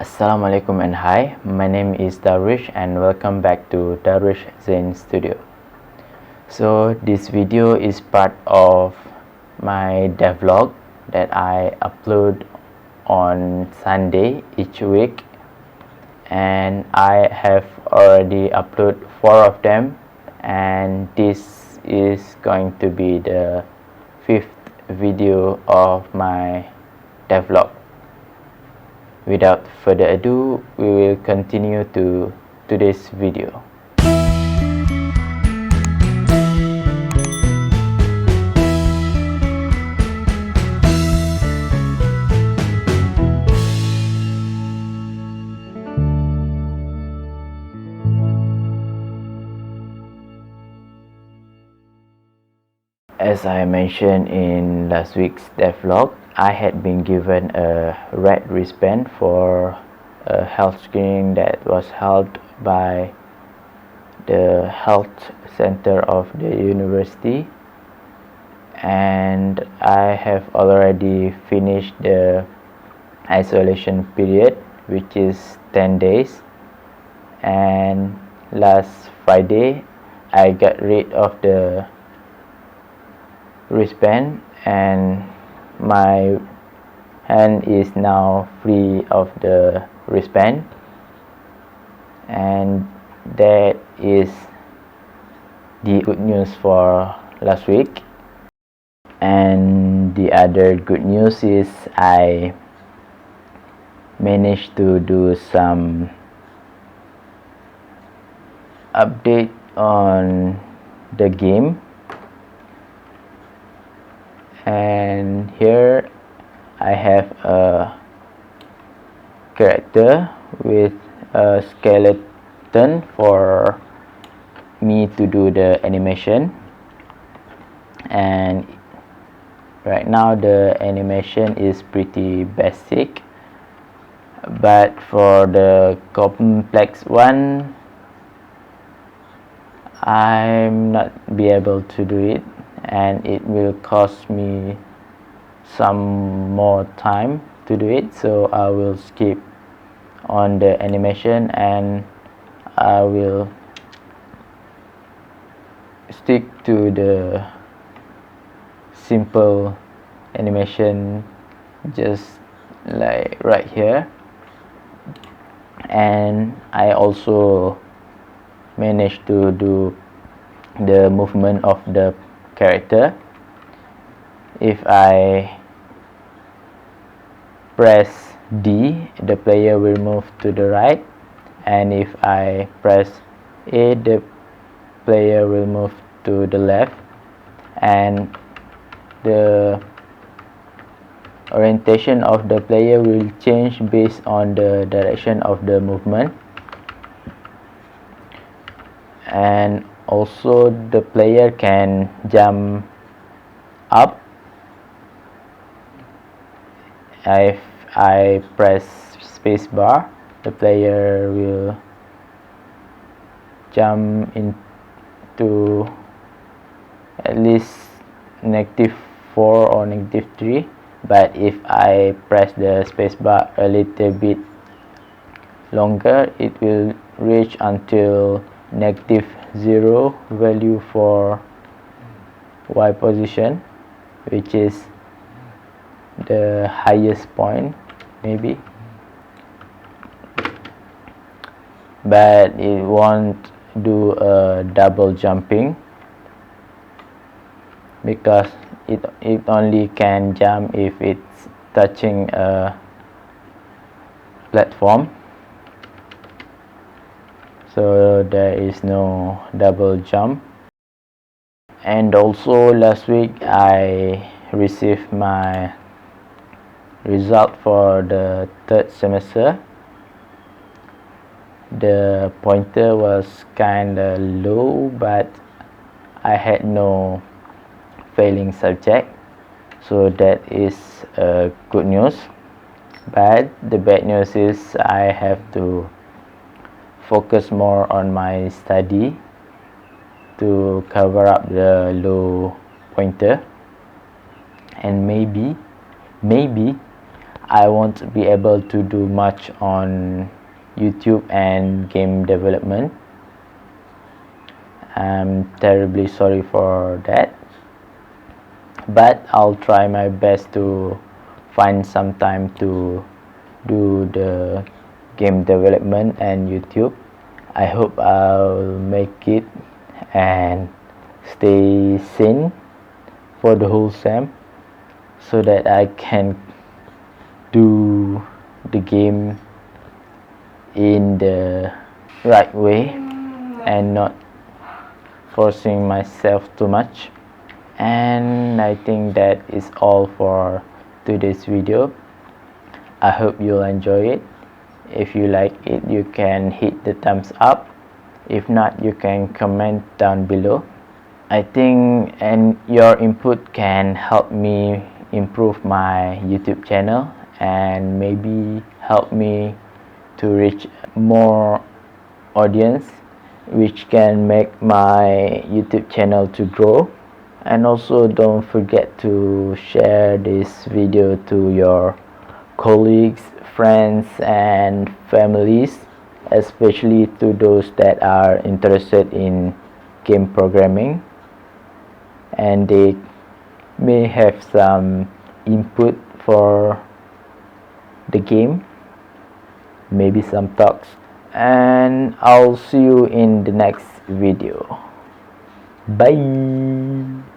Assalamualaikum and hi, my name is Darwish and welcome back to Darwish Zain Studio. So this video is part of my devlog that I upload on Sunday each week, and I have already uploaded 4 of them, and this is going to be the 5th video of my devlog. Without further ado, we will continue to today's video. As I mentioned in last week's devlog, I had been given a red wristband for a health screening that was held by the health center of the university, and I have already finished the isolation period, which is 10 days, and last Friday I got rid of the wristband and my hand is now free of the wristband, and that is the good news for last week. And the other good news is I managed to do some update on the game, and here I have a character with a skeleton for me to do the animation, and right now the animation is pretty basic, but for the complex one I'm not be able to do it, and it will cost me some more time to do it, so I will skip on the animation and I will stick to the simple animation just like right here. And I also managed to do the movement of the character. If I press D, the player will move to the right, and if I press A, the player will move to the left, and the orientation of the player will change based on the direction of the movement. And also the player can jump up. If I press spacebar, the player will jump into at least -4 or -3, but if I press the spacebar a little bit longer, it will reach until -0 value for Y position, which is the highest point maybe, but it won't do a double jumping because it only can jump if it's touching a platform, so there is no double jump. And also last week I received my result for the 3rd semester. The pointer was kinda low, but I had no failing subject, so that is good news. But the bad news is I have to focus more on my study to cover up the low pointer, and maybe I won't be able to do much on YouTube and game development. I'm terribly sorry for that, but I'll try my best to find some time to do the game development and YouTube. I hope I'll make it and stay sane for the whole sem, so that I can do the game in the right way and not forcing myself too much. And I think that is all for today's video. I hope you'll enjoy it. If you like it, you can hit the thumbs up. If not, you can comment down below. I think and your input can help me improve my YouTube channel and maybe help me to reach more audience, which can make my YouTube channel to grow. And also don't forget to share this video to your colleagues, friends and families, especially to those that are interested in game programming and they may have some input for the game, maybe some talks. And I'll see you in the next video. Bye.